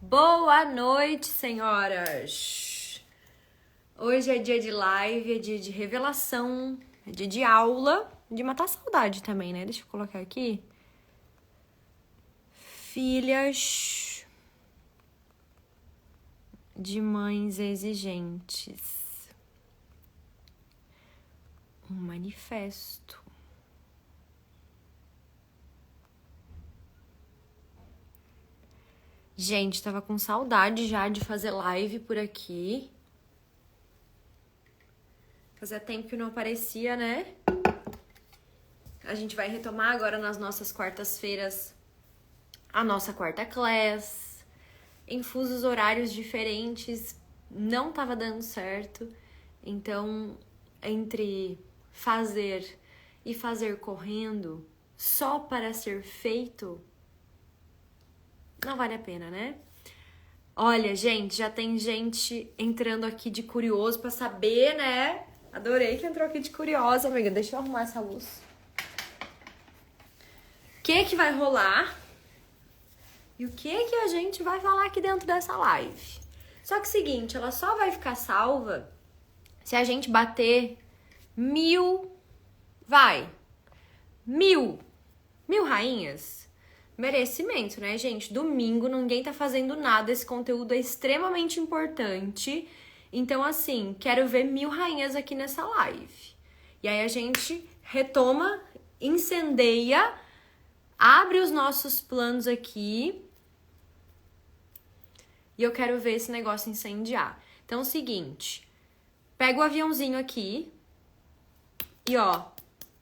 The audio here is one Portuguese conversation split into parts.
Boa noite, senhoras! Hoje é dia de live, é dia de revelação, é dia de aula, de matar a saudade também, né? Deixa eu colocar aqui. Filhas de mães exigentes. Um manifesto. Gente, tava com saudade já de fazer live por aqui. Fazia tempo que não aparecia, né? A gente vai retomar agora nas nossas quartas-feiras a nossa quarta class. Em fusos horários diferentes, não tava dando certo. Então, entre fazer e fazer correndo só para ser feito, não vale a pena, né? Olha, gente, já tem gente entrando aqui de curioso pra saber, né? Adorei que entrou aqui de curiosa, amiga. Deixa eu arrumar essa luz. O que vai rolar? E o que a gente vai falar aqui dentro dessa live? Só que seguinte, ela só vai ficar salva se a gente bater 1000 rainhas. Merecimento, né, gente? Domingo, ninguém tá fazendo nada. Esse conteúdo é extremamente importante. Então, assim, quero ver 1000 rainhas aqui nessa live. E aí a gente retoma, incendeia, abre os nossos planos aqui. E eu quero ver esse negócio incendiar. Então, é o seguinte. Pega o aviãozinho aqui. E, ó,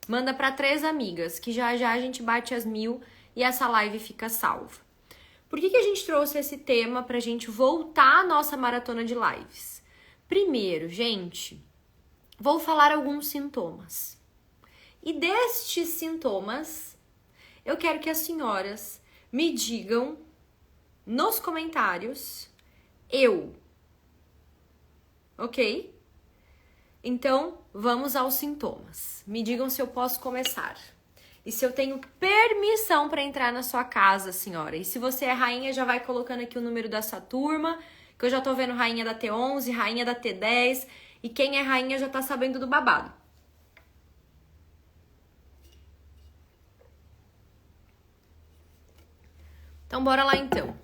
manda pra 3 amigas. Que já a gente bate as 1000 e essa live fica salva. Por que a gente trouxe esse tema pra gente voltar à nossa maratona de lives? Primeiro, gente, vou falar alguns sintomas. E destes sintomas, eu quero que as senhoras me digam nos comentários ok? Então, vamos aos sintomas. Me digam se eu posso começar. E se eu tenho permissão para entrar na sua casa, senhora. E se você é rainha, já vai colocando aqui o número da sua turma, que eu já tô vendo rainha da T11, rainha da T10, e quem é rainha já tá sabendo do babado. Então, bora lá então.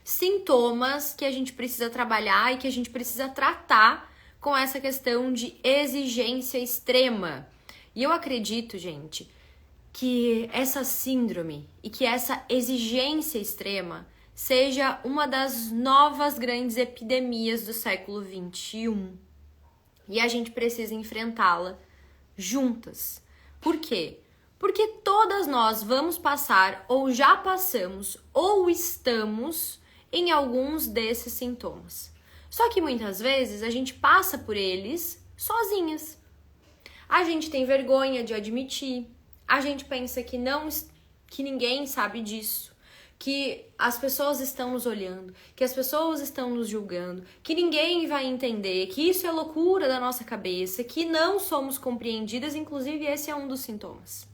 Sintomas que a gente precisa trabalhar e que a gente precisa tratar com essa questão de exigência extrema. E eu acredito, gente, que essa síndrome e que essa exigência extrema seja uma das novas grandes epidemias do século XXI. E a gente precisa enfrentá-la juntas. Por quê? Porque todas nós vamos passar, ou já passamos, ou estamos em alguns desses sintomas. Só que muitas vezes a gente passa por eles sozinhas. A gente tem vergonha de admitir. A gente pensa que ninguém sabe disso, que as pessoas estão nos olhando, que as pessoas estão nos julgando, que ninguém vai entender, que isso é loucura da nossa cabeça, que não somos compreendidas, inclusive esse é um dos sintomas.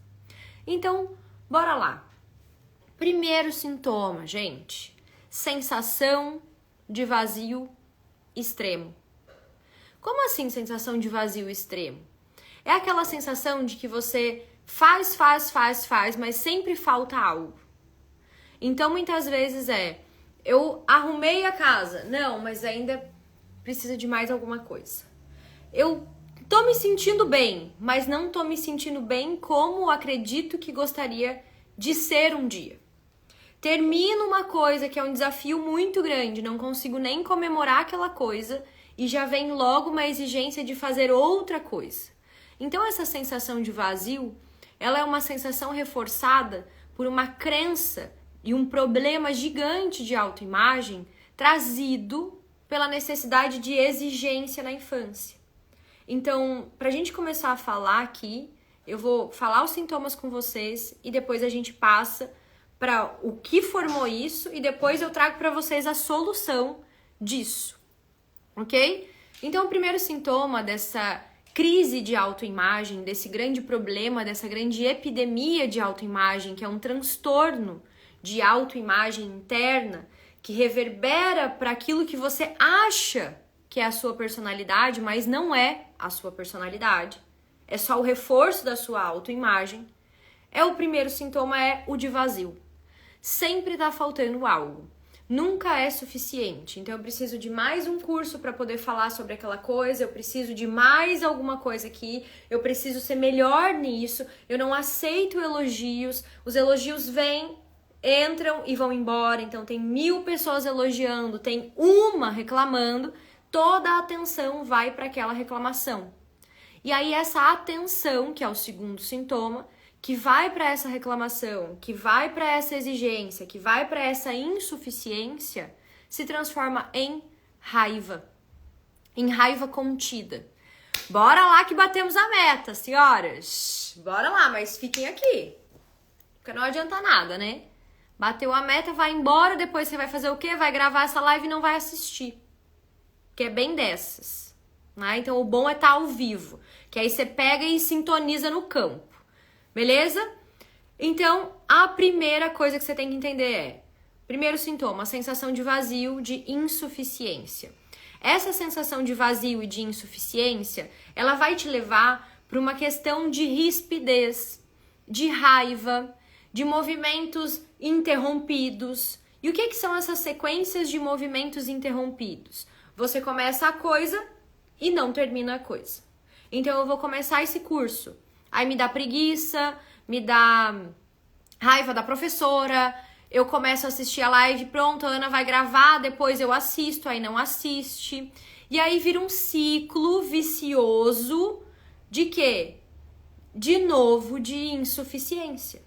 Então, bora lá. Primeiro sintoma, gente, sensação de vazio extremo. Como assim sensação de vazio extremo? É aquela sensação de que você faz, mas sempre falta algo. Então, muitas vezes eu arrumei a casa. Não, mas ainda precisa de mais alguma coisa. Eu tô me sentindo bem, mas não tô me sentindo bem como acredito que gostaria de ser um dia. Termino uma coisa que é um desafio muito grande, não consigo nem comemorar aquela coisa e já vem logo uma exigência de fazer outra coisa. Então, essa sensação de vazio, ela é uma sensação reforçada por uma crença e um problema gigante de autoimagem trazido pela necessidade de exigência na infância. Então, pra gente começar a falar aqui, eu vou falar os sintomas com vocês e depois a gente passa para o que formou isso e depois eu trago para vocês a solução disso, ok? Então, o primeiro sintoma dessa crise de autoimagem, desse grande problema, dessa grande epidemia de autoimagem, que é um transtorno de autoimagem interna, que reverbera para aquilo que você acha que é a sua personalidade, mas não é a sua personalidade. É só o reforço da sua autoimagem. O primeiro sintoma é o de vazio. Sempre tá faltando algo. Nunca é suficiente. Então eu preciso de mais um curso para poder falar sobre aquela coisa, eu preciso de mais alguma coisa aqui, eu preciso ser melhor nisso, eu não aceito elogios, os elogios vêm, entram e vão embora, então tem 1000 pessoas elogiando, tem uma reclamando, toda a atenção vai para aquela reclamação. E aí essa atenção, que é o segundo sintoma, que vai para essa reclamação, que vai para essa exigência, que vai para essa insuficiência, se transforma em raiva contida. Bora lá que batemos a meta, senhoras. Bora lá, mas fiquem aqui, porque não adianta nada, né? Bateu a meta, vai embora, depois você vai fazer o quê? Vai gravar essa live e não vai assistir. Que é bem dessas, né? Então o bom é estar ao vivo, que aí você pega e sintoniza no campo. Beleza? Então, a primeira coisa que você tem que entender é, primeiro sintoma, a sensação de vazio, de insuficiência. Essa sensação de vazio e de insuficiência, ela vai te levar para uma questão de rispidez, de raiva, de movimentos interrompidos. E o que são essas sequências de movimentos interrompidos? Você começa a coisa e não termina a coisa. Então, eu vou começar esse curso. Aí me dá preguiça, me dá raiva da professora, eu começo a assistir a live, pronto, a Ana vai gravar, depois eu assisto, aí não assiste. E aí vira um ciclo vicioso de quê? De novo, de insuficiência.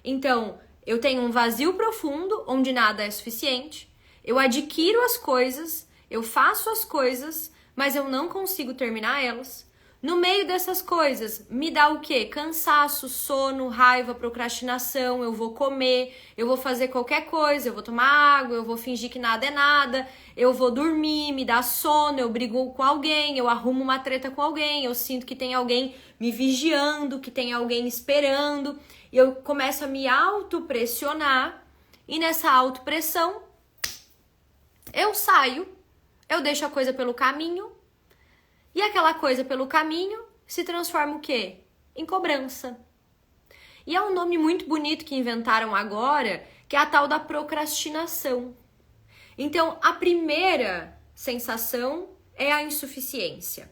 Então, eu tenho um vazio profundo, onde nada é suficiente, eu adquiro as coisas, eu faço as coisas, mas eu não consigo terminar elas. No meio dessas coisas, me dá o quê? Cansaço, sono, raiva, procrastinação, eu vou comer, eu vou fazer qualquer coisa, eu vou tomar água, eu vou fingir que nada é nada, eu vou dormir, me dá sono, eu brigo com alguém, eu arrumo uma treta com alguém, eu sinto que tem alguém me vigiando, que tem alguém esperando, e eu começo a me autopressionar, e nessa autopressão, eu saio, eu deixo a coisa pelo caminho, e aquela coisa pelo caminho se transforma o quê? Em cobrança. E é um nome muito bonito que inventaram agora, que é a tal da procrastinação. Então, a primeira sensação é a insuficiência.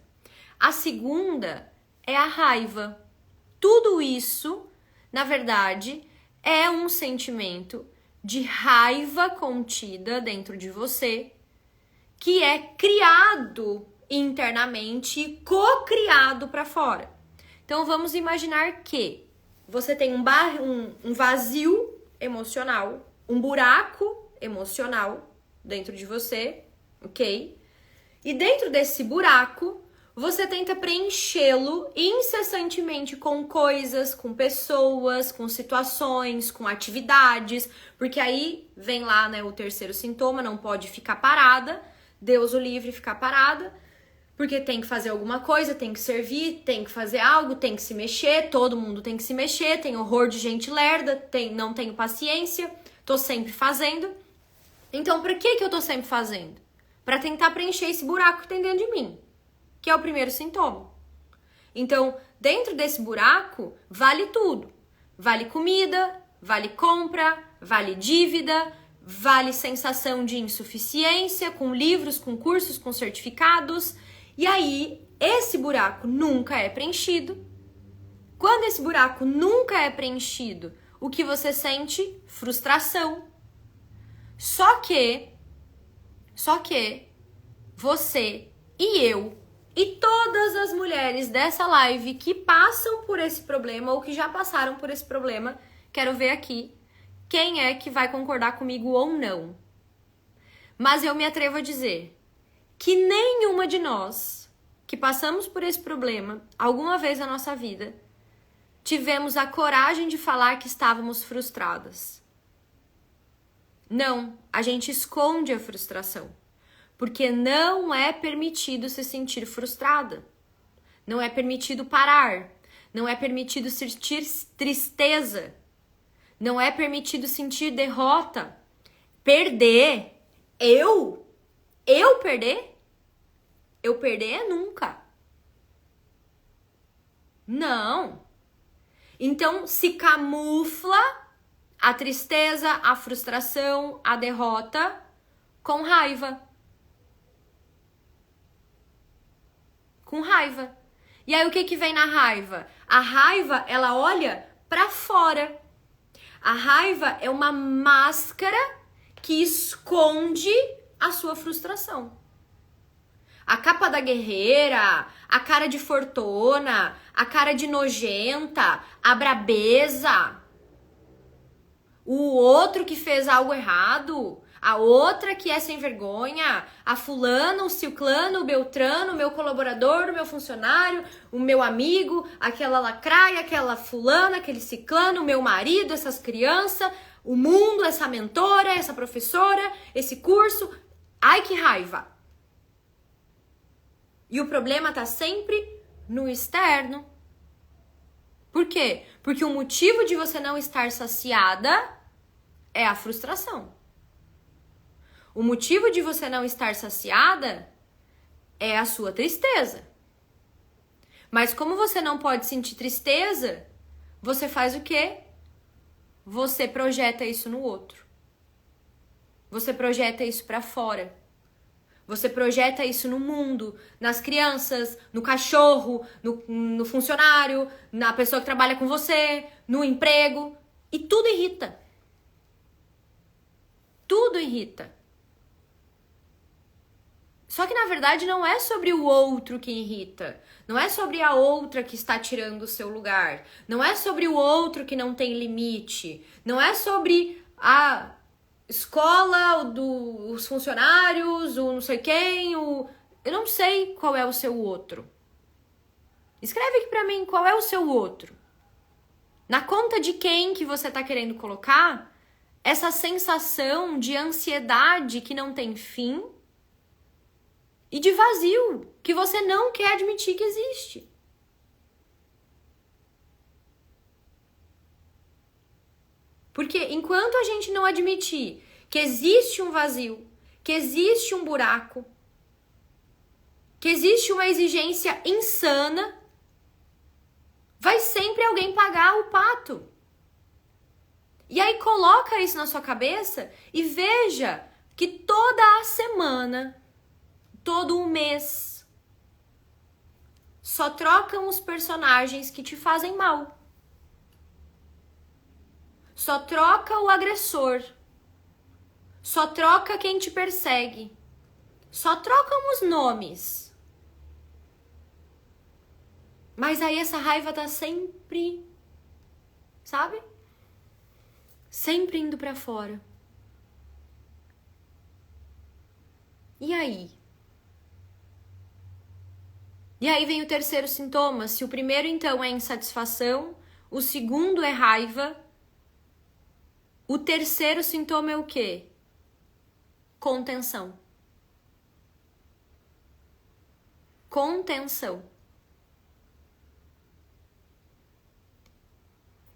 A segunda é a raiva. Tudo isso, na verdade, é um sentimento de raiva contida dentro de você, que é criado internamente e co-criado para fora. Então vamos imaginar que você tem um vazio emocional, um buraco emocional dentro de você, ok? E dentro desse buraco, você tenta preenchê-lo incessantemente com coisas, com pessoas, com situações, com atividades, porque aí vem lá, né, o terceiro sintoma, não pode ficar parada, Deus o livre ficar parada, porque tem que fazer alguma coisa, tem que servir, tem que fazer algo, tem que se mexer, todo mundo tem que se mexer, tem horror de gente lerda, não tenho paciência, tô sempre fazendo. Então, pra que eu tô sempre fazendo? Pra tentar preencher esse buraco que tem dentro de mim, que é o primeiro sintoma. Então, dentro desse buraco, vale tudo. Vale comida, vale compra, vale dívida, vale sensação de insuficiência, com livros, com cursos, com certificados. E aí, esse buraco nunca é preenchido. Quando esse buraco nunca é preenchido, o que você sente? Frustração. Só que você e eu e todas as mulheres dessa live que passam por esse problema ou que já passaram por esse problema, quero ver aqui quem é que vai concordar comigo ou não. Mas eu me atrevo a dizer que nenhuma de nós que passamos por esse problema alguma vez na nossa vida tivemos a coragem de falar que estávamos frustradas. Não, a gente esconde a frustração, porque não é permitido se sentir frustrada. Não é permitido parar, não é permitido sentir tristeza, não é permitido sentir derrota. Perder? Eu perder? Eu perder nunca. Não. Então se camufla a tristeza, a frustração, a derrota com raiva. Com raiva. E aí o que vem na raiva? A raiva, ela olha pra fora. A raiva é uma máscara que esconde a sua frustração. A capa da guerreira, a cara de fortuna, a cara de nojenta, a brabeza, o outro que fez algo errado, a outra que é sem vergonha, a fulana, o ciclano, o beltrano, o meu colaborador, o meu funcionário, o meu amigo, aquela lacraia, aquela fulana, aquele ciclano, o meu marido, essas crianças, o mundo, essa mentora, essa professora, esse curso. Ai, que raiva! E o problema tá sempre no externo. Por quê? Porque o motivo de você não estar saciada é a frustração. O motivo de você não estar saciada é a sua tristeza. Mas como você não pode sentir tristeza, você faz o quê? Você projeta isso no outro. Você projeta isso pra fora. Você projeta isso no mundo, nas crianças, no cachorro, no funcionário, na pessoa que trabalha com você, no emprego. E tudo irrita. Tudo irrita. Só que na verdade não é sobre o outro que irrita. Não é sobre a outra que está tirando o seu lugar. Não é sobre o outro que não tem limite. Não é sobre a escola, os funcionários, o não sei quem, eu não sei qual é o seu outro. Escreve aqui pra mim qual é o seu outro. Na conta de quem que você tá querendo colocar essa sensação de ansiedade que não tem fim e de vazio que você não quer admitir que existe. Porque enquanto a gente não admitir que existe um vazio, que existe um buraco, que existe uma exigência insana, vai sempre alguém pagar o pato. E aí coloca isso na sua cabeça e veja que toda a semana, todo o mês, só trocam os personagens que te fazem mal. Só troca o agressor. Só troca quem te persegue. Só trocam os nomes. Mas aí essa raiva tá sempre, sabe? Sempre indo pra fora. E aí? E aí vem o terceiro sintoma. Se o primeiro então é insatisfação, o segundo é raiva, o terceiro sintoma é o quê? Contenção. Contenção.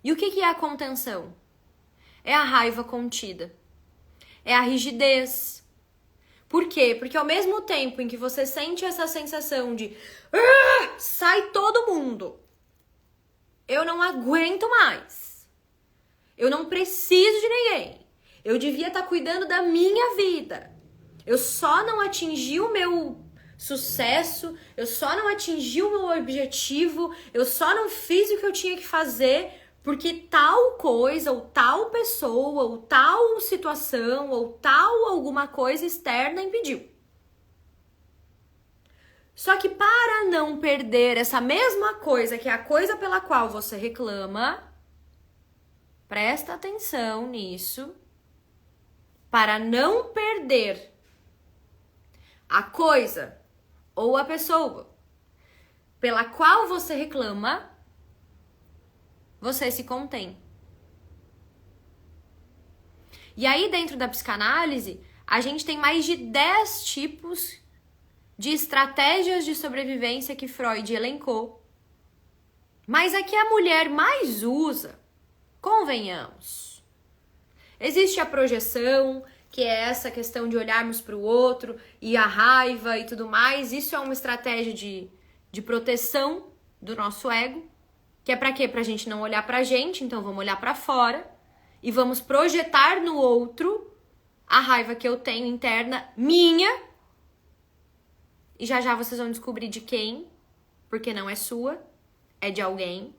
E o que é a contenção? É a raiva contida. É a rigidez. Por quê? Porque ao mesmo tempo em que você sente essa sensação de sai todo mundo, eu não aguento mais, eu não preciso de ninguém, eu devia estar cuidando da minha vida, eu só não atingi o meu sucesso, eu só não atingi o meu objetivo, eu só não fiz o que eu tinha que fazer porque tal coisa, ou tal pessoa, ou tal situação, ou tal alguma coisa externa impediu. Só que para não perder essa mesma coisa, que é a coisa pela qual você reclama, presta atenção nisso, para não perder a coisa ou a pessoa pela qual você reclama, você se contém. E aí, dentro da psicanálise, a gente tem mais de 10 tipos de estratégias de sobrevivência que Freud elencou. Mas a que a mulher mais usa, convenhamos. Existe a projeção, que é essa questão de olharmos para o outro e a raiva e tudo mais. Isso é uma estratégia de proteção do nosso ego, que é para quê? Pra gente não olhar pra gente, então vamos olhar pra fora e vamos projetar no outro a raiva que eu tenho interna minha. E já já vocês vão descobrir de quem, porque não é sua, é de alguém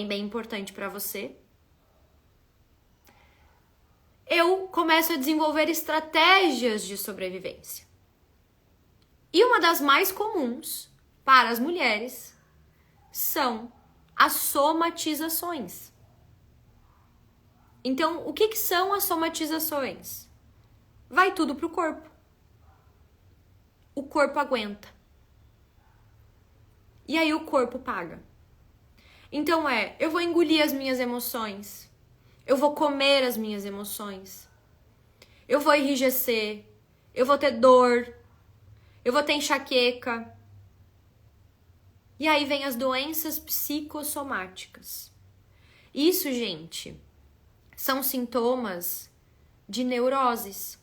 bem importante pra você. Eu começo a desenvolver estratégias de sobrevivência. E uma das mais comuns para as mulheres são as somatizações. Então, o que são as somatizações? Vai tudo pro corpo. O corpo aguenta. E aí o corpo paga. Então eu vou engolir as minhas emoções. Eu vou comer as minhas emoções. Eu vou enrijecer. Eu vou ter dor. Eu vou ter enxaqueca. E aí vem as doenças psicossomáticas. Isso, gente, são sintomas de neuroses.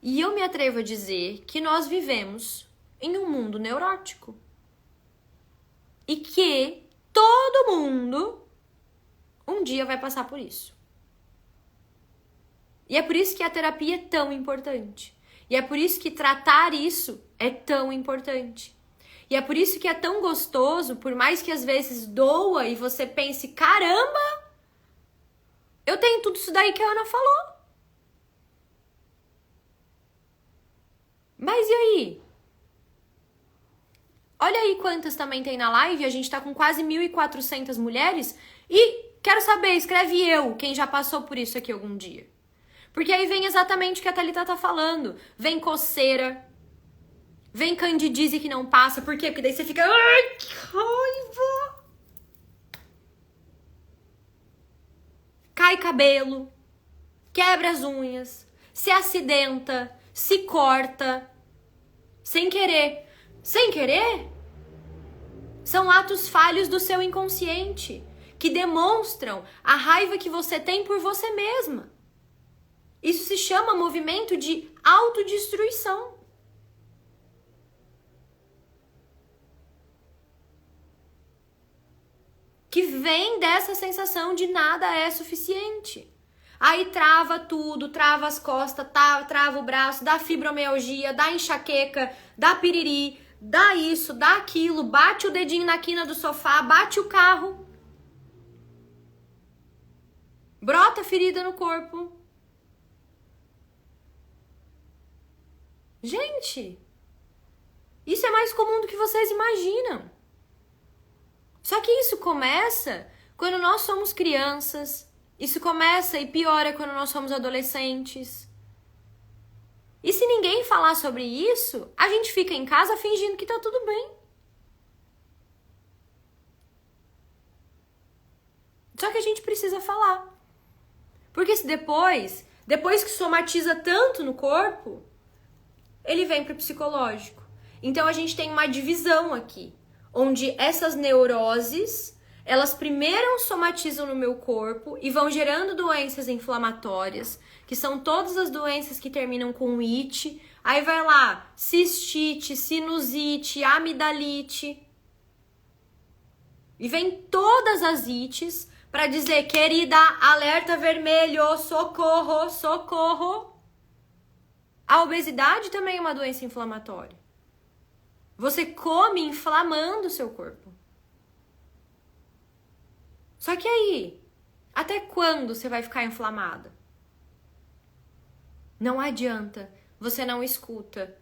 E eu me atrevo a dizer que nós vivemos em um mundo neurótico. E que todo mundo um dia vai passar por isso. E é por isso que a terapia é tão importante. E é por isso que tratar isso é tão importante. E é por isso que é tão gostoso, por mais que às vezes doa e você pense, caramba, eu tenho tudo isso daí que a Ana falou. Mas e aí? Olha aí quantas também tem na live, a gente tá com quase 1.400 mulheres e quero saber, escreve eu, quem já passou por isso aqui algum dia. Porque aí vem exatamente o que a Thalita tá falando. Vem coceira, vem candidíase que não passa. Por quê? Porque daí você fica, ai, que raiva. Cai cabelo, quebra as unhas, se acidenta, se corta, sem querer. Sem querer? São atos falhos do seu inconsciente, que demonstram a raiva que você tem por você mesma. Isso se chama movimento de autodestruição. Que vem dessa sensação de nada é suficiente. Aí trava tudo, trava as costas, trava o braço, dá fibromialgia, dá enxaqueca, dá piriri, dá isso, dá aquilo, bate o dedinho na quina do sofá, bate o carro. Brota ferida no corpo. Gente, isso é mais comum do que vocês imaginam. Só que isso começa quando nós somos crianças. Isso começa e piora quando nós somos adolescentes. E se ninguém falar sobre isso, a gente fica em casa fingindo que tá tudo bem. Só que a gente precisa falar. Porque se depois que somatiza tanto no corpo, ele vem pro psicológico. Então a gente tem uma divisão aqui, onde essas neuroses, elas primeiro somatizam no meu corpo e vão gerando doenças inflamatórias, que são todas as doenças que terminam com it. Aí vai lá, cistite, sinusite, amidalite. E vem todas as ites para dizer, querida, alerta vermelho, socorro, socorro. A obesidade também é uma doença inflamatória. Você come inflamando o seu corpo. Só que aí, até quando você vai ficar inflamada? Não adianta, você não escuta.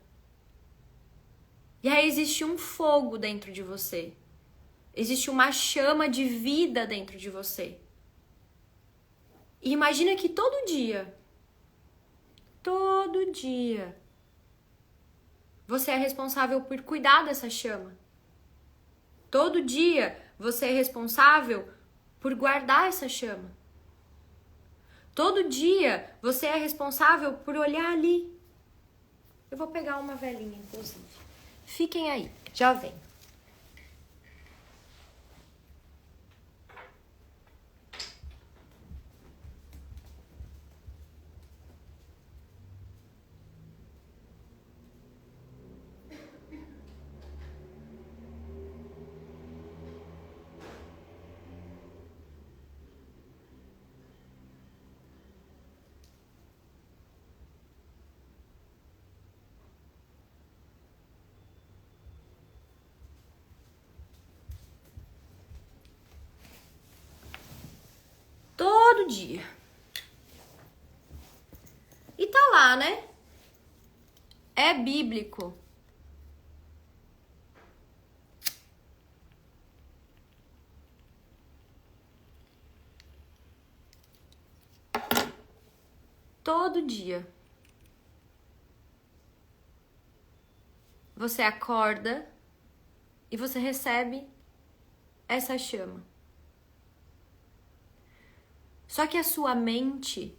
E aí existe um fogo dentro de você. Existe uma chama de vida dentro de você. E imagina que todo dia, você é responsável por cuidar dessa chama. Todo dia você é responsável por guardar essa chama. Todo dia você é responsável por olhar ali. Eu vou pegar uma velinha, inclusive. Fiquem aí, já vem. todo dia. E tá lá, né? É bíblico. Todo dia. Você acorda e você recebe essa chama. Só que a sua mente,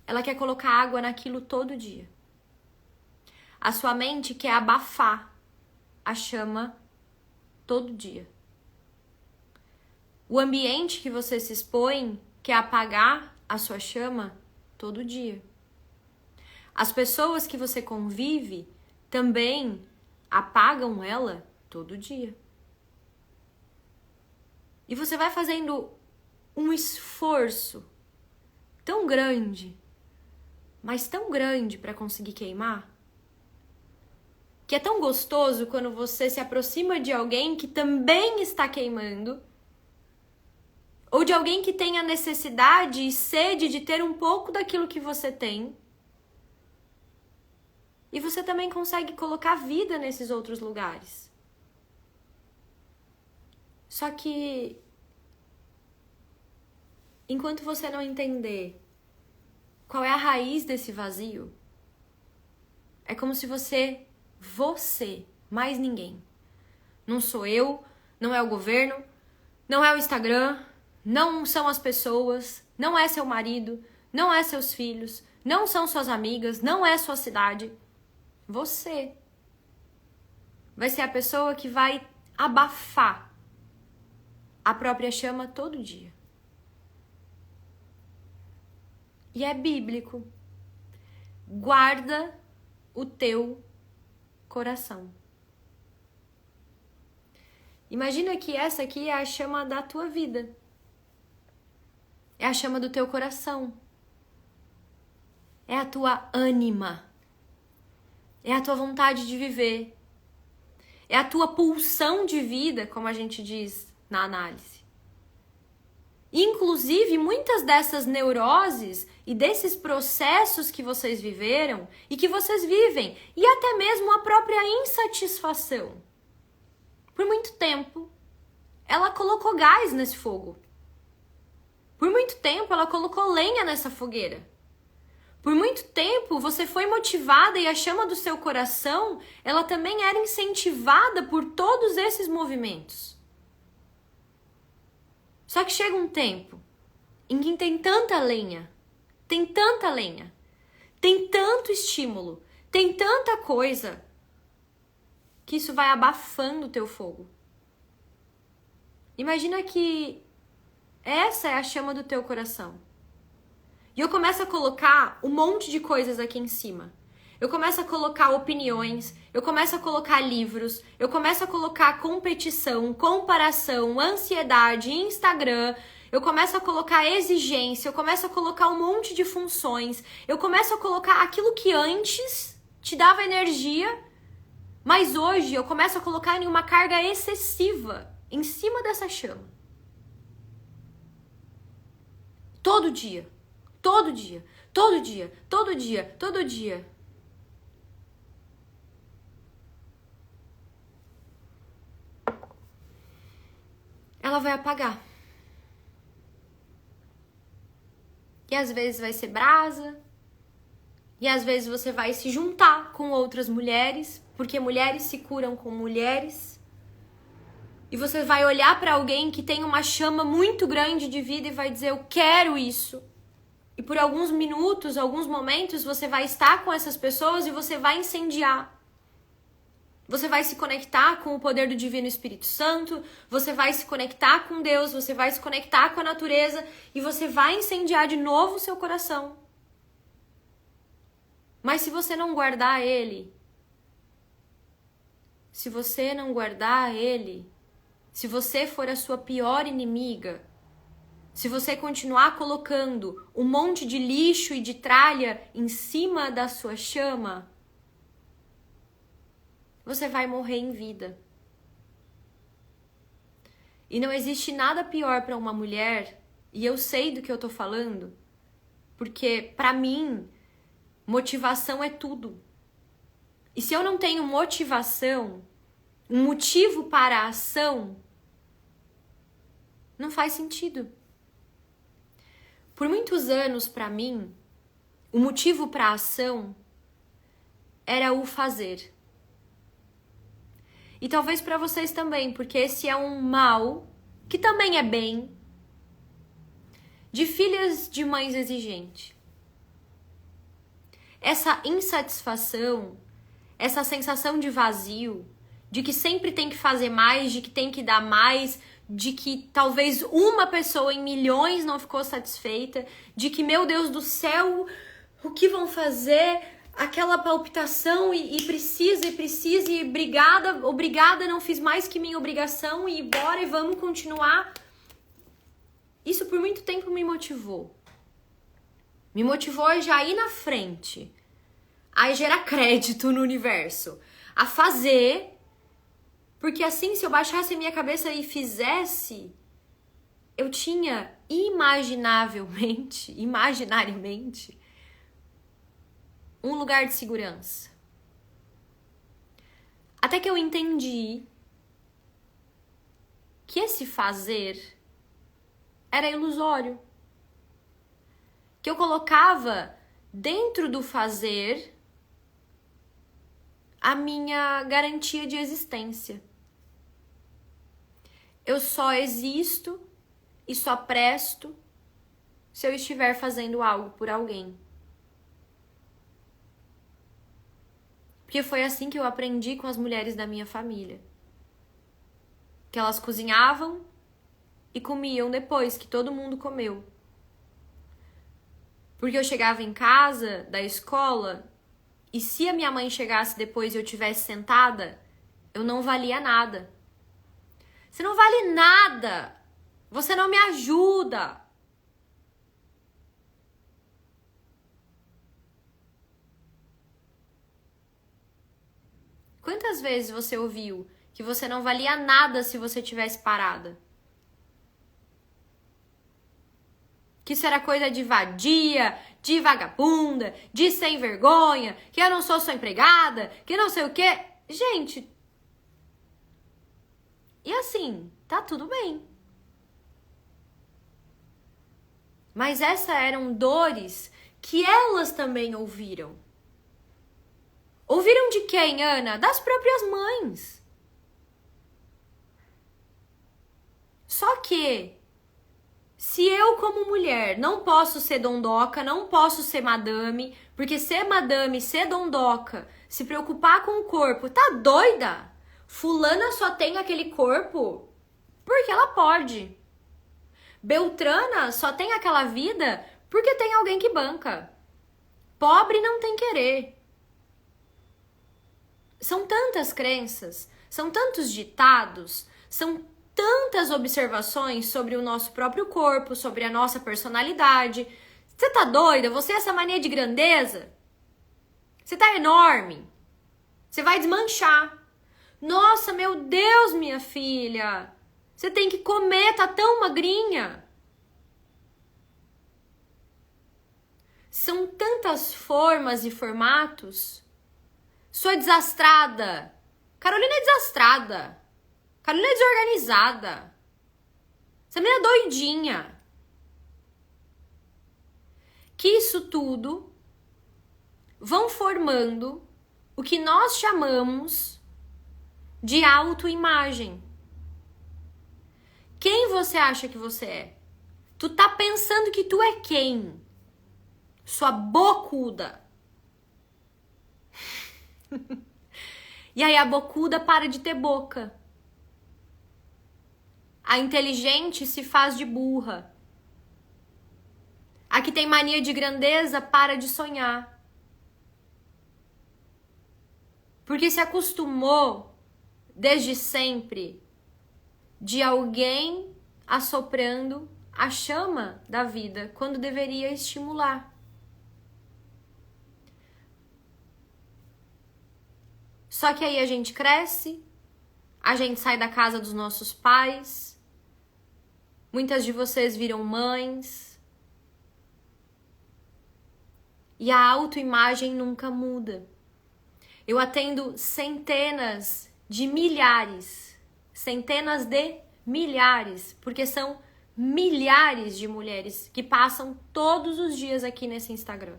ela quer colocar água naquilo todo dia. A sua mente quer abafar a chama todo dia. O ambiente que você se expõe quer apagar a sua chama todo dia. As pessoas que você convive também apagam ela todo dia. E você vai fazendo um esforço tão grande, mas tão grande para conseguir queimar, que é tão gostoso quando você se aproxima de alguém que também está queimando, ou de alguém que tem a necessidade e sede de ter um pouco daquilo que você tem. E você também consegue colocar vida nesses outros lugares. Só que, enquanto você não entender qual é a raiz desse vazio, é como se você, mais ninguém. Não sou eu, não é o governo, não é o Instagram, não são as pessoas, não é seu marido, não é seus filhos, não são suas amigas, não é sua cidade. Você vai ser a pessoa que vai abafar a própria chama todo dia. E é bíblico. Guarda o teu coração. Imagina que essa aqui é a chama da tua vida. É a chama do teu coração. É a tua ânima. É a tua vontade de viver. É a tua pulsão de vida, como a gente diz na análise. Inclusive, muitas dessas neuroses e desses processos que vocês viveram e que vocês vivem, e até mesmo a própria insatisfação. Por muito tempo, ela colocou gás nesse fogo. Por muito tempo, ela colocou lenha nessa fogueira. Por muito tempo, você foi motivada e a chama do seu coração, ela também era incentivada por todos esses movimentos. Só que chega um tempo em que tem tanta lenha, tem tanto estímulo, tem tanta coisa, que isso vai abafando o teu fogo. Imagina que essa é a chama do teu coração. E eu começo a colocar um monte de coisas aqui em cima. Eu começo a colocar opiniões, eu começo a colocar livros, eu começo a colocar competição, comparação, ansiedade, Instagram, eu começo a colocar exigência, eu começo a colocar um monte de funções, eu começo a colocar aquilo que antes te dava energia, mas hoje eu começo a colocar em uma carga excessiva em cima dessa chama. Todo dia. Todo dia, todo dia, todo dia, todo dia. Ela vai apagar. E às vezes vai ser brasa. E às vezes você vai se juntar com outras mulheres, porque mulheres se curam com mulheres. E você vai olhar para alguém que tem uma chama muito grande de vida e vai dizer: eu quero isso. E por alguns minutos, alguns momentos, você vai estar com essas pessoas e você vai incendiar. Você vai se conectar com o poder do Divino Espírito Santo, você vai se conectar com Deus, você vai se conectar com a natureza e você vai incendiar de novo o seu coração. Mas se você não guardar ele, se você for a sua pior inimiga, se você continuar colocando um monte de lixo e de tralha em cima da sua chama, você vai morrer em vida. E não existe nada pior para uma mulher E eu sei do que eu tô falando, porque pra mim, motivação é tudo. E se eu não tenho motivação, um motivo para a ação, não faz sentido. Por muitos anos, pra mim, o motivo para a ação era o fazer. E talvez para vocês também, porque esse é um mal, que também é bem, de filhas de mães exigentes. Essa insatisfação, essa sensação de vazio, de que sempre tem que fazer mais, de que tem que dar mais, de que talvez uma pessoa em milhões não ficou satisfeita, de que, meu Deus do céu, o que vão fazer? Aquela palpitação e precisa, e obrigada, não fiz mais que minha obrigação e bora e vamos continuar. Isso por muito tempo me motivou. Me motivou a já ir na frente, a gerar crédito no universo, a fazer, porque assim, se eu baixasse a minha cabeça e fizesse, eu tinha imaginariamente, um lugar de segurança. Até que eu entendi que esse fazer era ilusório. Que eu colocava dentro do fazer a minha garantia de existência. Eu só existo e só presto se eu estiver fazendo algo por alguém. Porque foi assim que eu aprendi com as mulheres da minha família. Que elas cozinhavam e comiam depois que todo mundo comeu. Porque eu chegava em casa da escola e se a minha mãe chegasse depois e eu tivesse sentada, eu não valia nada. Você não vale nada. Você não me ajuda. Quantas vezes você ouviu que você não valia nada se você tivesse parada? Que isso era coisa de vadia, de vagabunda, de sem vergonha, que eu não sou sua empregada, que não sei o quê. Gente, e assim, tá tudo bem. Mas essas eram dores que elas também ouviram. Ouviram de quem, Ana? Das próprias mães. Só que, se eu como mulher não posso ser dondoca, não posso ser madame, porque ser madame, ser dondoca, se preocupar com o corpo, tá doida? Fulana só tem aquele corpo porque ela pode. Beltrana só tem aquela vida porque tem alguém que banca. Pobre não tem querer. São tantas crenças, são tantos ditados, são tantas observações sobre o nosso próprio corpo, sobre a nossa personalidade. Você tá doida? Você essa mania de grandeza? Você tá enorme? Você vai desmanchar. Nossa, meu Deus, minha filha. Você tem que comer, tá tão magrinha. São tantas formas e formatos. Sou desastrada. Carolina é desastrada. Carolina é desorganizada. Essa menina é doidinha. Que isso tudo vão formando o que nós chamamos de autoimagem. Quem você acha que você é? Tu tá pensando que tu é quem? Sua bocuda. E aí a bocuda para de ter boca. A inteligente se faz de burra. A que tem mania de grandeza para de sonhar. Porque se acostumou desde sempre de alguém assoprando a chama da vida quando deveria estimular. Só que aí a gente cresce, a gente sai da casa dos nossos pais, Muitas de vocês viram mães. E a autoimagem nunca muda. Eu atendo centenas de milhares, centenas de milhares, porque são milhares de mulheres que passam todos os dias aqui nesse Instagram.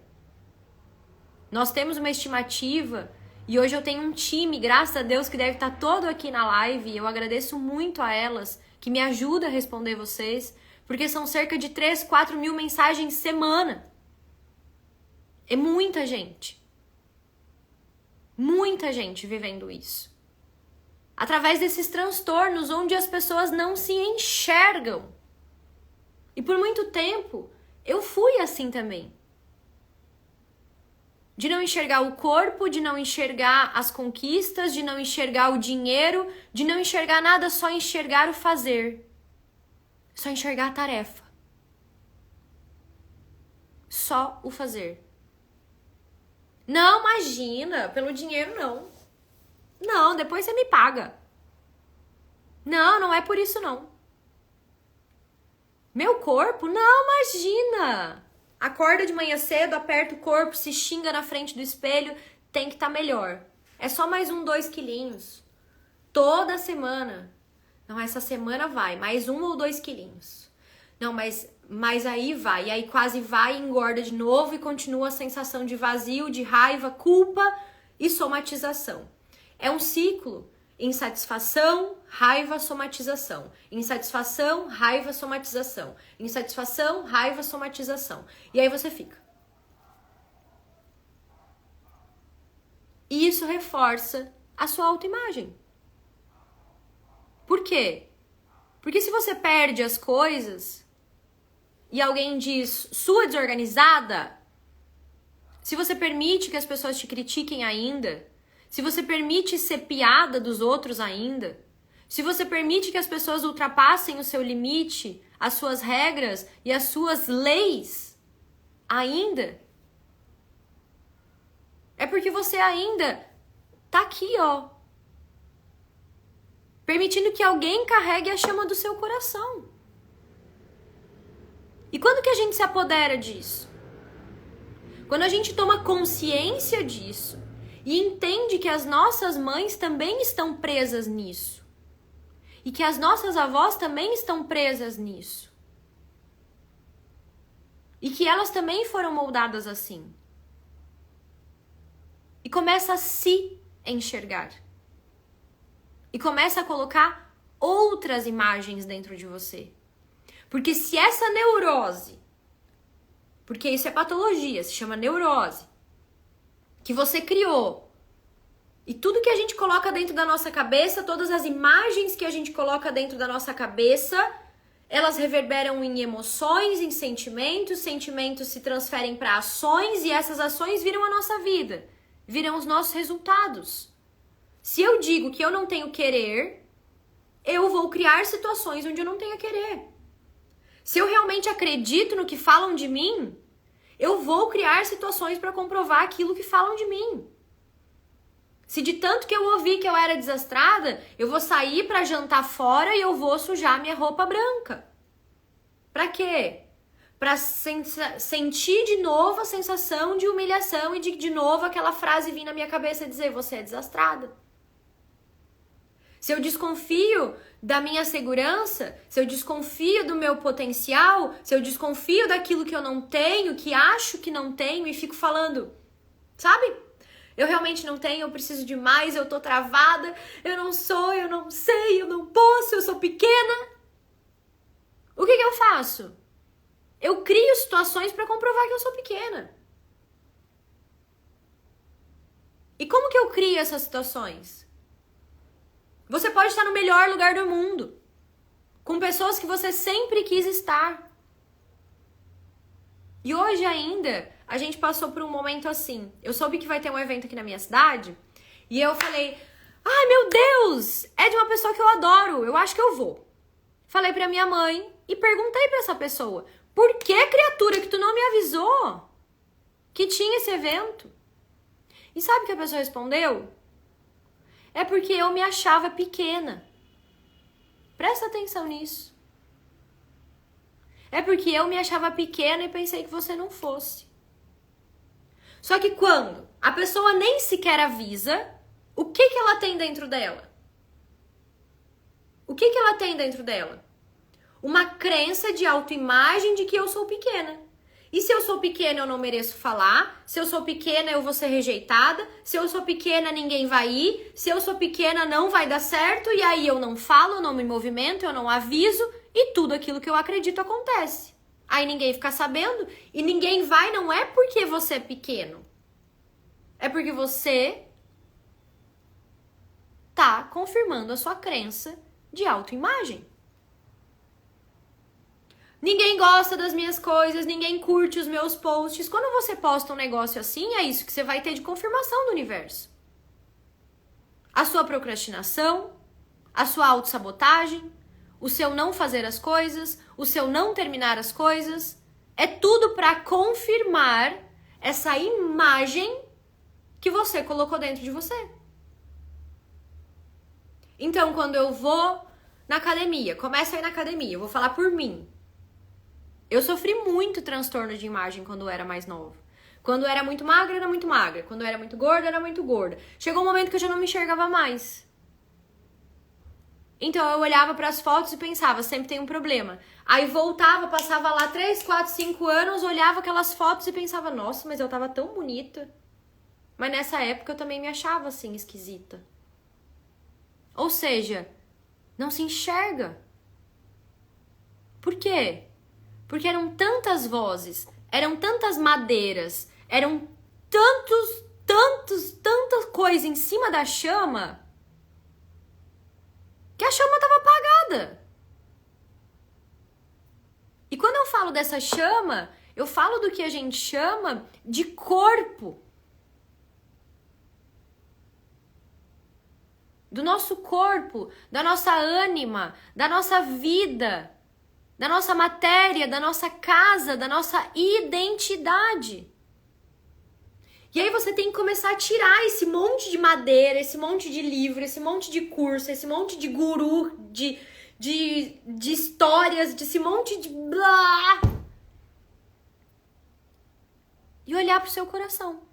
Nós temos uma estimativa e hoje eu tenho um time, graças a Deus, que deve estar todo aqui na live e eu agradeço muito a elas, que me ajuda a responder vocês, porque são cerca de 3, 4 mil mensagens semana. É muita gente. Muita gente vivendo isso. Através desses transtornos onde as pessoas não se enxergam. E por muito tempo, eu fui assim também. De não enxergar o corpo, de não enxergar as conquistas, de não enxergar o dinheiro, de não enxergar nada, só enxergar o fazer. Só enxergar a tarefa. Só o fazer. Não, imagina, pelo dinheiro não. Não, depois você me paga. Não, não é por isso não. Meu corpo? Não, imagina. Acorda de manhã cedo, aperta o corpo, se xinga na frente do espelho, tem que estar melhor. É só mais 2 quilinhos. Toda semana. Não, essa semana vai, mais 1 ou 2 quilinhos. Não, mas aí vai, e aí quase vai, engorda de novo e continua a sensação de vazio, de raiva, culpa e somatização. É um ciclo. Insatisfação, raiva, somatização. Insatisfação, raiva, somatização. Insatisfação, raiva, somatização. E aí você fica. E isso reforça a sua autoimagem. Por quê? Porque se você perde as coisas e alguém diz sua desorganizada, se você permite que as pessoas te critiquem ainda, se você permite ser piada dos outros ainda, se você permite que as pessoas ultrapassem o seu limite, as suas regras e as suas leis ainda, é porque você ainda tá aqui, ó, permitindo que alguém carregue a chama do seu coração. E quando que a gente se apodera disso? Quando a gente toma consciência disso e entende que as nossas mães também estão presas nisso. E que as nossas avós também estão presas nisso. E que elas também foram moldadas assim. E começa a se enxergar. E começa a colocar outras imagens dentro de você. Porque se essa neurose, porque isso é patologia, se chama neurose, que você criou, e tudo que a gente coloca dentro da nossa cabeça, todas as imagens que a gente coloca dentro da nossa cabeça, elas reverberam em emoções, em sentimentos, sentimentos se transferem para ações e essas ações viram a nossa vida, viram os nossos resultados. Se eu digo que eu não tenho querer, eu vou criar situações onde eu não tenho querer. Se eu realmente acredito no que falam de mim, eu vou criar situações para comprovar aquilo que falam de mim. Se de tanto que eu ouvi que eu era desastrada, eu vou sair para jantar fora e eu vou sujar minha roupa branca. Para quê? Para sentir de novo a sensação de humilhação e de novo aquela frase vir na minha cabeça e dizer, você é desastrada. Se eu desconfio da minha segurança, se eu desconfio do meu potencial, se eu desconfio daquilo que eu não tenho, que acho que não tenho e fico falando, sabe? Eu realmente não tenho, eu preciso de mais, eu tô travada, eu não sou, eu não sei, eu não posso, eu sou pequena. O que eu faço? Eu crio situações para comprovar que eu sou pequena. E como que eu crio essas situações? Você pode estar no melhor lugar do mundo, com pessoas que você sempre quis estar. E hoje ainda, a gente passou por um momento assim. Eu soube que vai ter um evento aqui na minha cidade, e eu falei, ai meu Deus, é de uma pessoa que eu adoro, eu acho que eu vou. Falei pra minha mãe e perguntei pra essa pessoa, por que, criatura, que tu não me avisou que tinha esse evento? E sabe o que a pessoa respondeu? É porque eu me achava pequena. Presta atenção nisso. É porque eu me achava pequena e pensei que você não fosse. Só que quando a pessoa nem sequer avisa, o que ela tem dentro dela? O que ela tem dentro dela? Uma crença de autoimagem de que eu sou pequena. E se eu sou pequena, eu não mereço falar. Se eu sou pequena, eu vou ser rejeitada. Se eu sou pequena, ninguém vai ir. Se eu sou pequena, não vai dar certo. E aí eu não falo, eu não me movimento, eu não aviso. E tudo aquilo que eu acredito acontece. Aí ninguém fica sabendo. E ninguém vai, não é porque você é pequeno. É porque você tá confirmando a sua crença de autoimagem. Ninguém gosta das minhas coisas, ninguém curte os meus posts. Quando você posta um negócio assim, é isso que você vai ter de confirmação do universo. A sua procrastinação, a sua autossabotagem, o seu não fazer as coisas, o seu não terminar as coisas, é tudo para confirmar essa imagem que você colocou dentro de você. Então, quando eu vou na academia, começo a ir na academia, eu vou falar por mim. Eu sofri muito transtorno de imagem quando eu era mais nova. Quando eu era muito magra, era muito magra. Quando eu era muito gorda, era muito gorda. Chegou um momento que eu já não me enxergava mais. Então eu olhava para as fotos e pensava, sempre tem um problema. Aí voltava, passava lá 3, 4, 5 anos, olhava aquelas fotos e pensava, nossa, mas eu tava tão bonita. Mas nessa época eu também me achava assim, esquisita. Ou seja, não se enxerga. Por quê? Porque eram tantas vozes, eram tantas madeiras, eram tanta coisa em cima da chama, que a chama estava apagada. E quando eu falo dessa chama, eu falo do que a gente chama de corpo. Do nosso corpo, da nossa ânima, da nossa vida, da nossa matéria, da nossa casa, da nossa identidade. E aí você tem que começar a tirar esse monte de madeira, esse monte de livro, esse monte de curso, esse monte de guru, de histórias, desse monte de blá. E olhar pro seu coração.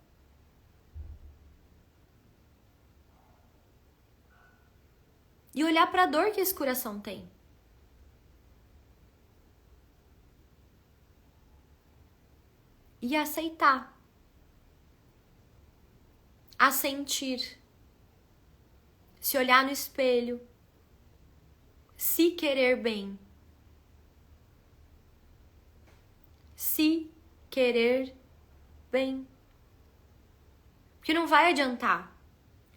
E olhar pra dor que esse coração tem. E aceitar, a sentir, se olhar no espelho, se querer bem, se querer bem, porque não vai adiantar.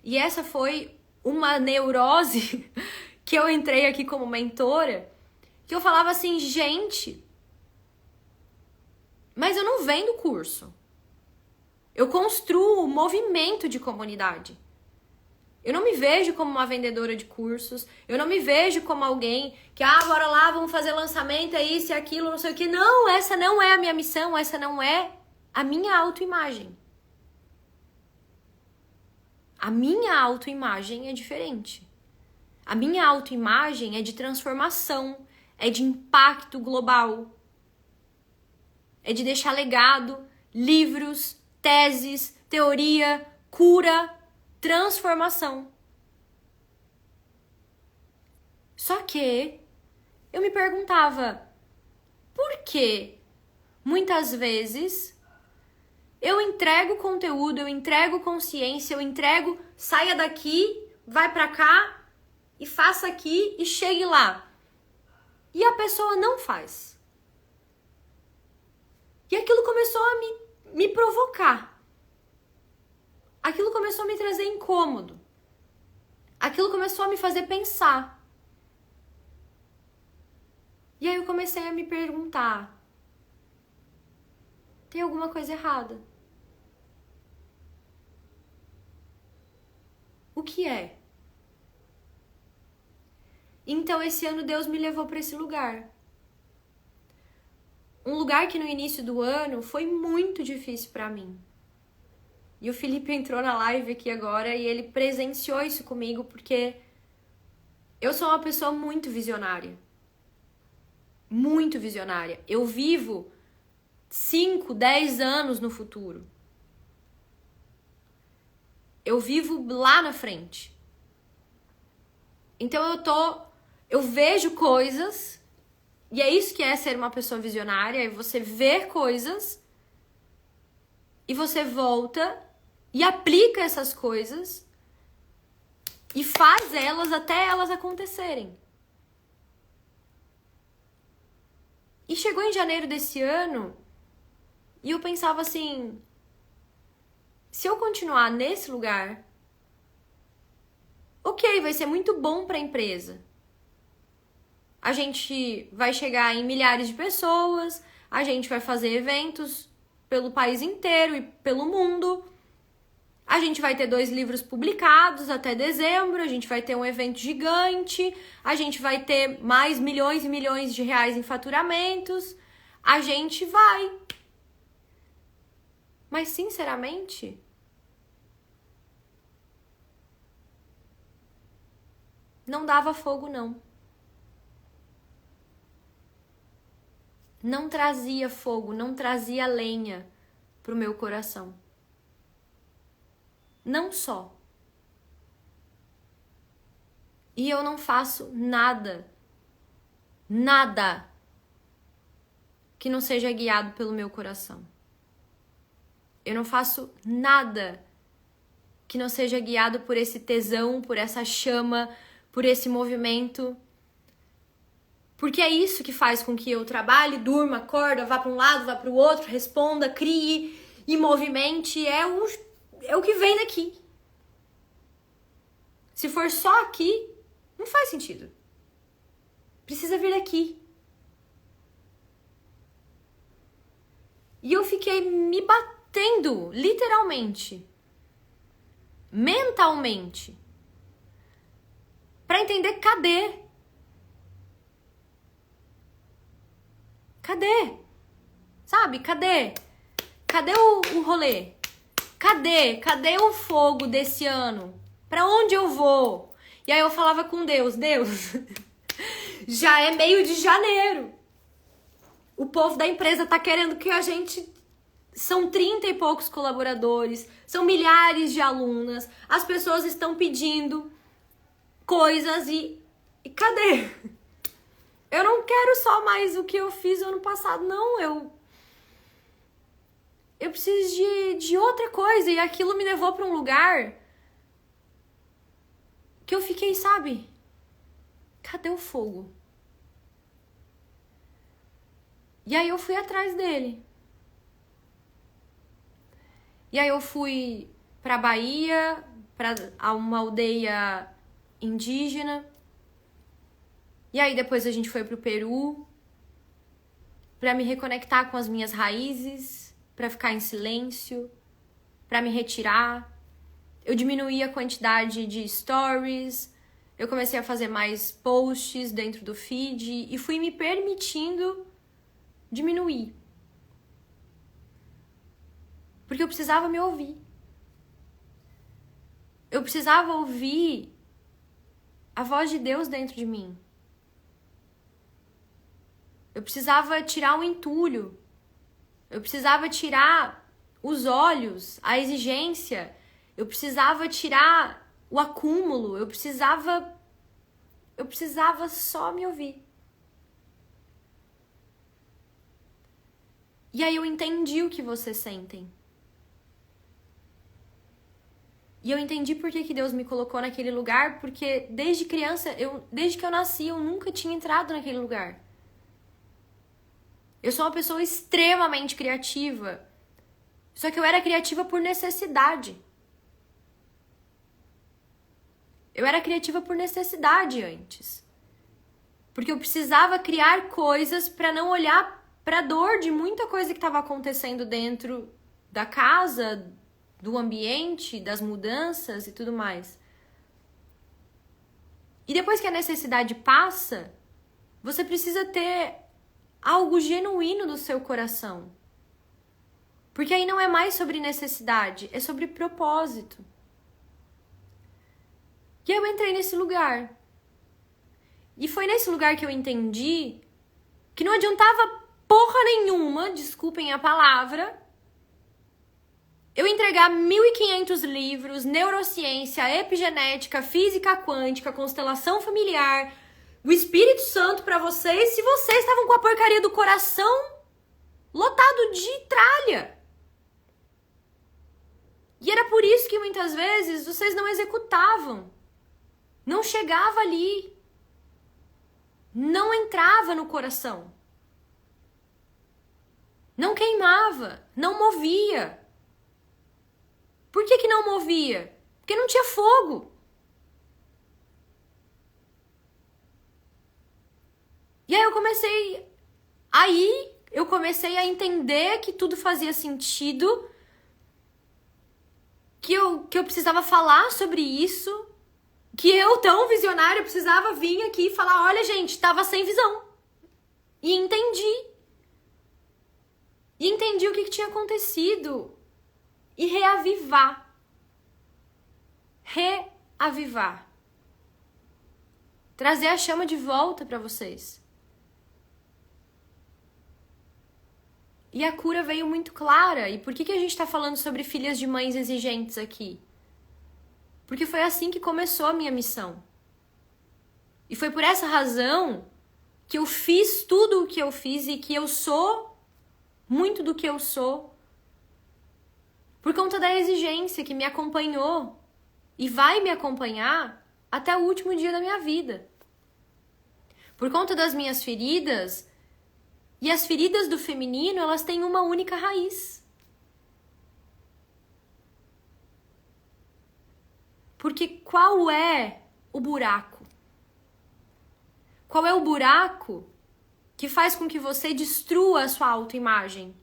E essa foi uma neurose que eu entrei aqui como mentora, que eu falava assim, gente, mas eu não vendo curso. Eu construo movimento de comunidade. Eu não me vejo como uma vendedora de cursos. Eu não me vejo como alguém que, bora lá, vamos fazer lançamento, é isso e aquilo, não sei o que. Não, essa não é a minha missão, essa não é a minha autoimagem. A minha autoimagem é diferente. A minha autoimagem é de transformação, é de impacto global. É de deixar legado, livros, teses, teoria, cura, transformação. Só que eu me perguntava, por que muitas vezes eu entrego conteúdo, eu entrego consciência, eu entrego, saia daqui, vai pra cá e faça aqui e chegue lá. E a pessoa não faz. E aquilo começou a me provocar. Aquilo começou a me trazer incômodo. Aquilo começou a me fazer pensar. E aí eu comecei a me perguntar, tem alguma coisa errada? O que é? Então esse ano Deus me levou para esse lugar. Um lugar que no início do ano foi muito difícil para mim. E o Felipe entrou na live aqui agora e ele presenciou isso comigo porque eu sou uma pessoa muito visionária. muito visionária. Eu vivo 5, 10 anos no futuro. Eu vivo lá na frente. Então eu vejo coisas, e é isso que é ser uma pessoa visionária, é você ver coisas e você volta e aplica essas coisas e faz elas até elas acontecerem. E chegou em janeiro desse ano e eu pensava assim, se eu continuar nesse lugar, ok, vai ser muito bom para a empresa. A gente vai chegar em milhares de pessoas, a gente vai fazer eventos pelo país inteiro e pelo mundo. A gente vai ter 2 livros publicados até dezembro, a gente vai ter um evento gigante, a gente vai ter mais milhões e milhões de reais em faturamentos. A gente vai. Mas, sinceramente, não dava fogo, não. Não trazia fogo, não trazia lenha pro meu coração. Não só. E eu não faço nada que não seja guiado pelo meu coração. Eu não faço nada que não seja guiado por esse tesão, por essa chama, por esse movimento. Porque é isso que faz com que eu trabalhe, durma, acorda, vá para um lado, vá para o outro, responda, crie e movimente. É o que vem daqui. Se for só aqui, não faz sentido. Precisa vir daqui. E eu fiquei me batendo, literalmente, mentalmente, para entender cadê? Cadê? Sabe? Cadê? Cadê o rolê? Cadê o fogo desse ano? Pra onde eu vou? E aí eu falava com Deus, já é meio de janeiro. O povo da empresa tá querendo que a gente... São 30 e poucos colaboradores, são milhares de alunas, as pessoas estão pedindo coisas e cadê? Eu não quero só mais o que eu fiz ano passado, não, eu preciso de outra coisa. E aquilo me levou para um lugar que eu fiquei, sabe? Cadê o fogo? E aí eu fui atrás dele. E aí eu fui pra Bahia, pra uma aldeia indígena. E aí depois a gente foi pro Peru pra me reconectar com as minhas raízes, pra ficar em silêncio, pra me retirar. Eu diminuí a quantidade de stories, eu comecei a fazer mais posts dentro do feed e fui me permitindo diminuir. Porque eu precisava me ouvir. Eu precisava ouvir a voz de Deus dentro de mim. Eu precisava tirar o entulho. Eu precisava tirar os olhos, a exigência. Eu precisava tirar o acúmulo. Eu precisava só me ouvir. E aí eu entendi o que vocês sentem. E eu entendi por que Deus me colocou naquele lugar, porque desde criança, desde que eu nasci, eu nunca tinha entrado naquele lugar. Eu sou uma pessoa extremamente criativa. Só que eu era criativa por necessidade. Eu era criativa por necessidade antes. Porque eu precisava criar coisas para não olhar para a dor de muita coisa que estava acontecendo dentro da casa, do ambiente, das mudanças e tudo mais. E depois que a necessidade passa, você precisa ter algo genuíno do seu coração. Porque aí não é mais sobre necessidade, é sobre propósito. E aí eu entrei nesse lugar. E foi nesse lugar que eu entendi que não adiantava porra nenhuma, desculpem a palavra, eu entregar 1.500 livros, neurociência, epigenética, física quântica, constelação familiar, o Espírito Santo pra vocês, se vocês estavam com a porcaria do coração lotado de tralha. E era por isso que muitas vezes vocês não executavam. Não chegava ali. Não entrava no coração. Não queimava, não movia. Por que não movia? Porque não tinha fogo. E aí eu comecei a entender que tudo fazia sentido, que eu precisava falar sobre isso, que eu, tão visionária, precisava vir aqui e falar, olha gente, tava sem visão. E entendi. E entendi o que tinha acontecido. E reavivar. Reavivar. Trazer a chama de volta para vocês. E a cura veio muito clara. E por que a gente está falando sobre filhas de mães exigentes aqui? Porque foi assim que começou a minha missão. E foi por essa razão que eu fiz tudo o que eu fiz e que eu sou muito do que eu sou. Por conta da exigência que me acompanhou e vai me acompanhar até o último dia da minha vida. Por conta das minhas feridas. E as feridas do feminino, elas têm uma única raiz. Porque qual é o buraco? Qual é o buraco que faz com que você destrua a sua autoimagem?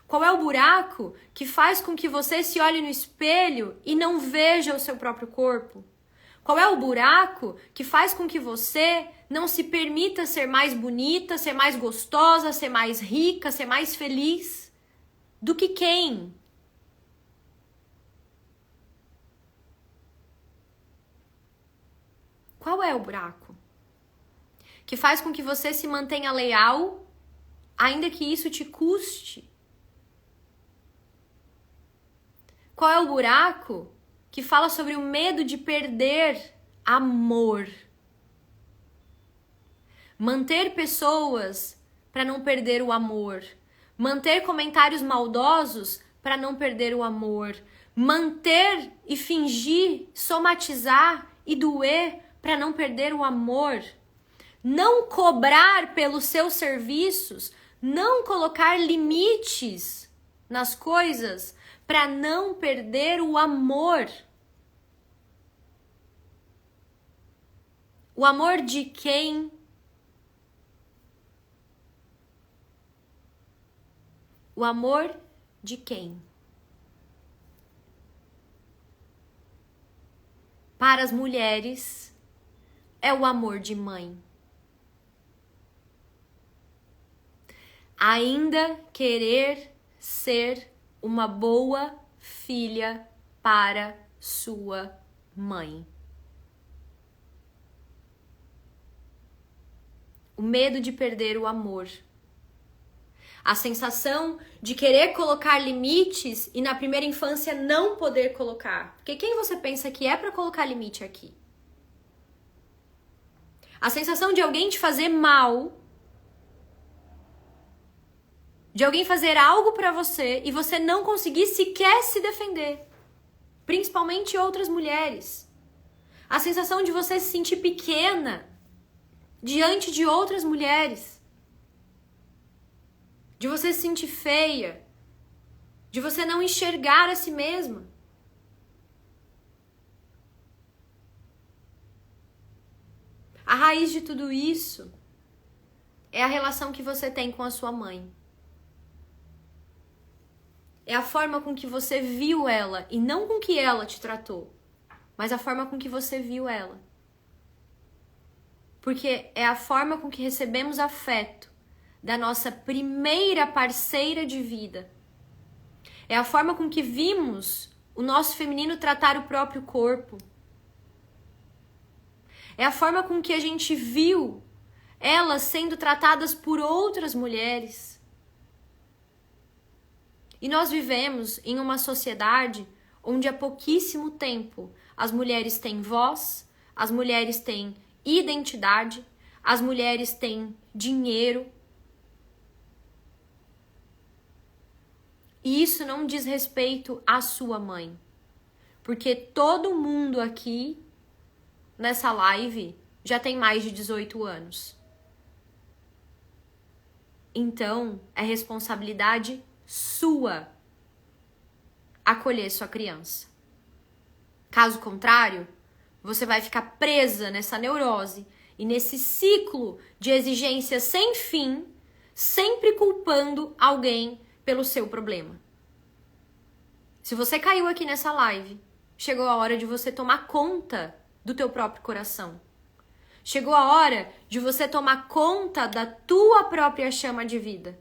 Qual é o buraco que faz com que você se olhe no espelho e não veja o seu próprio corpo? Qual é o buraco que faz com que você não se permita ser mais bonita, ser mais gostosa, ser mais rica, ser mais feliz? Do que quem? Qual é o buraco? Que faz com que você se mantenha leal, ainda que isso te custe? Qual é o buraco que fala sobre o medo de perder amor? Manter pessoas para não perder o amor. Manter comentários maldosos para não perder o amor. Manter e fingir, somatizar e doer para não perder o amor. Não cobrar pelos seus serviços. Não colocar limites nas coisas para não perder o amor. O amor de quem? O amor de quem? Para as mulheres, é o amor de mãe. Ainda querer ser uma boa filha para sua mãe. O medo de perder o amor. A sensação de querer colocar limites e na primeira infância não poder colocar. Porque quem você pensa que é para colocar limite aqui? A sensação de alguém te fazer mal, de alguém fazer algo pra você e você não conseguir sequer se defender. Principalmente outras mulheres. A sensação de você se sentir pequena diante de outras mulheres. De você se sentir feia. De você não enxergar a si mesma. A raiz de tudo isso é a relação que você tem com a sua mãe. É a forma com que você viu ela e não com que ela te tratou, mas a forma com que você viu ela. Porque é a forma com que recebemos afeto da nossa primeira parceira de vida. É a forma com que vimos o nosso feminino tratar o próprio corpo. É a forma com que a gente viu elas sendo tratadas por outras mulheres. E nós vivemos em uma sociedade onde há pouquíssimo tempo as mulheres têm voz, as mulheres têm identidade, as mulheres têm dinheiro. E isso não diz respeito à sua mãe. Porque todo mundo aqui, nessa live, já tem mais de 18 anos. Então, é responsabilidade sua acolher sua criança. Caso contrário, você vai ficar presa nessa neurose e nesse ciclo de exigência sem fim, sempre culpando alguém pelo seu problema. Se você caiu aqui nessa live, chegou a hora de você tomar conta do teu próprio coração. Chegou a hora de você tomar conta da tua própria chama de vida.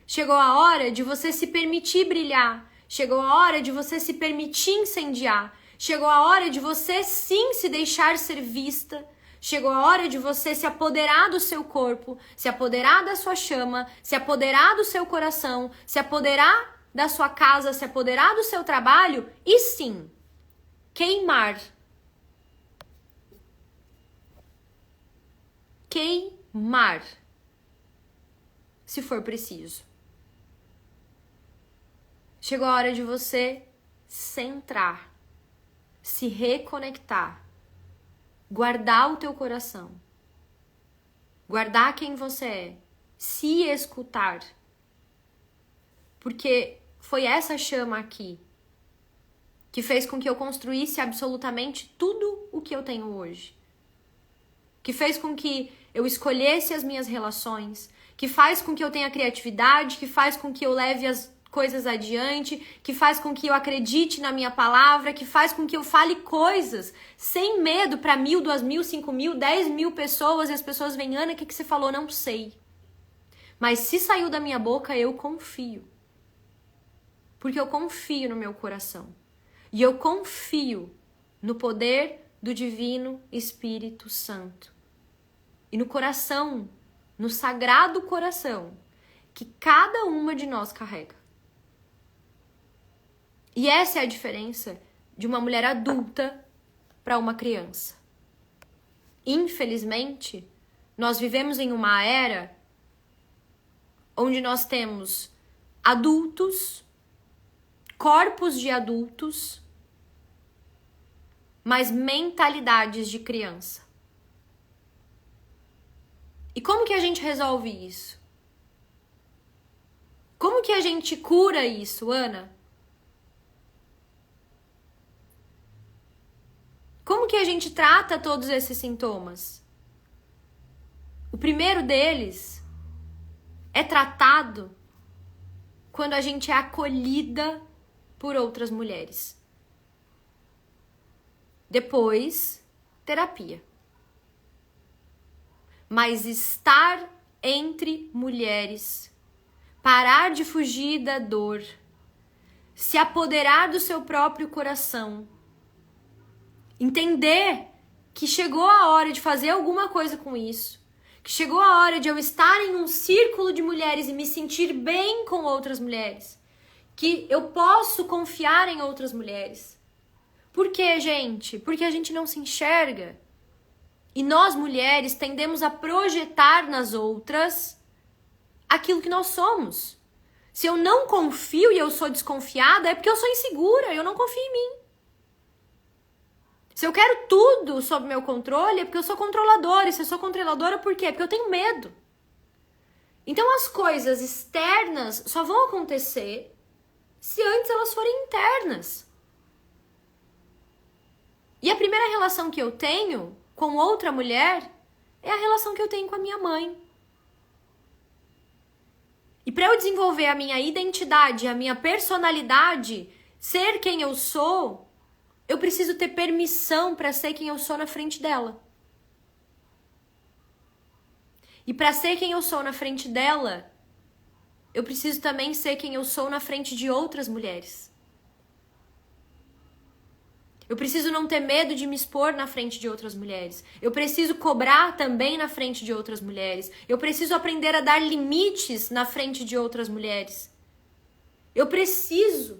Chegou a hora de você se permitir brilhar. Chegou a hora de você se permitir incendiar. Chegou a hora de você sim se deixar ser vista. Chegou a hora de você se apoderar do seu corpo, se apoderar da sua chama, se apoderar do seu coração, se apoderar da sua casa, se apoderar do seu trabalho e sim, queimar. Queimar, se for preciso. Chegou a hora de você centrar, se reconectar, guardar o teu coração, guardar quem você é, se escutar. Porque foi essa chama aqui que fez com que eu construísse absolutamente tudo o que eu tenho hoje. Que fez com que eu escolhesse as minhas relações, que faz com que eu tenha criatividade, que faz com que eu leve as coisas adiante, que faz com que eu acredite na minha palavra, que faz com que eu fale coisas sem medo para 1.000, 2.000, 5.000, 10.000 pessoas e as pessoas vêm, Ana, o que você falou? Não sei. Mas se saiu da minha boca, eu confio. Porque eu confio no meu coração. E eu confio no poder do Divino Espírito Santo. E no coração, no sagrado coração, que cada uma de nós carrega. E essa é a diferença de uma mulher adulta para uma criança. Infelizmente, nós vivemos em uma era onde nós temos adultos, corpos de adultos, mas mentalidades de criança. E como que a gente resolve isso? Como que a gente cura isso, Ana? Como que a gente trata todos esses sintomas? O primeiro deles é tratado quando a gente é acolhida por outras mulheres. Depois, terapia. Mas estar entre mulheres, parar de fugir da dor, se apoderar do seu próprio coração, entender que chegou a hora de fazer alguma coisa com isso, que chegou a hora de eu estar em um círculo de mulheres e me sentir bem com outras mulheres, que eu posso confiar em outras mulheres. Por quê, gente? Porque a gente não se enxerga. E nós, mulheres, tendemos a projetar nas outras aquilo que nós somos. Se eu não confio e eu sou desconfiada, é porque eu sou insegura, eu não confio em mim. Se eu quero tudo sob meu controle, é porque eu sou controladora. E se eu sou controladora, por quê? Porque eu tenho medo. Então, as coisas externas só vão acontecer se antes elas forem internas. E a primeira relação que eu tenho com outra mulher é a relação que eu tenho com a minha mãe. E para eu desenvolver a minha identidade, a minha personalidade, ser quem eu sou, eu preciso ter permissão para ser quem eu sou na frente dela. E para ser quem eu sou na frente dela, eu preciso também ser quem eu sou na frente de outras mulheres. Eu preciso não ter medo de me expor na frente de outras mulheres. Eu preciso cobrar também na frente de outras mulheres. Eu preciso aprender a dar limites na frente de outras mulheres. Eu preciso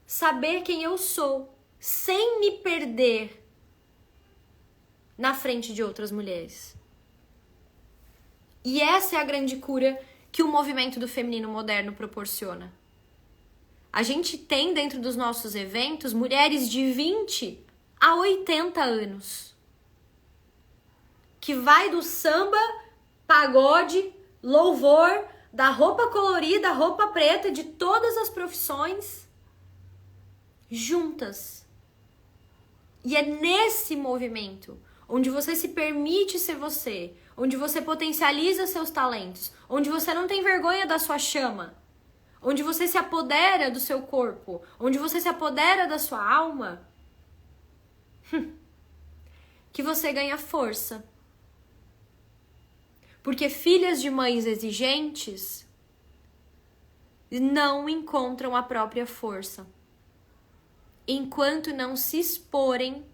saber quem eu sou sem me perder na frente de outras mulheres. E essa é a grande cura que o movimento do feminino moderno proporciona. A gente tem dentro dos nossos eventos mulheres de 20 a 80 anos. Que vai do samba, pagode, louvor, da roupa colorida, roupa preta, de todas as profissões, juntas. E é nesse movimento, onde você se permite ser você, onde você potencializa seus talentos, onde você não tem vergonha da sua chama, onde você se apodera do seu corpo, onde você se apodera da sua alma, que você ganha força. Porque filhas de mães exigentes não encontram a própria força enquanto não se exporem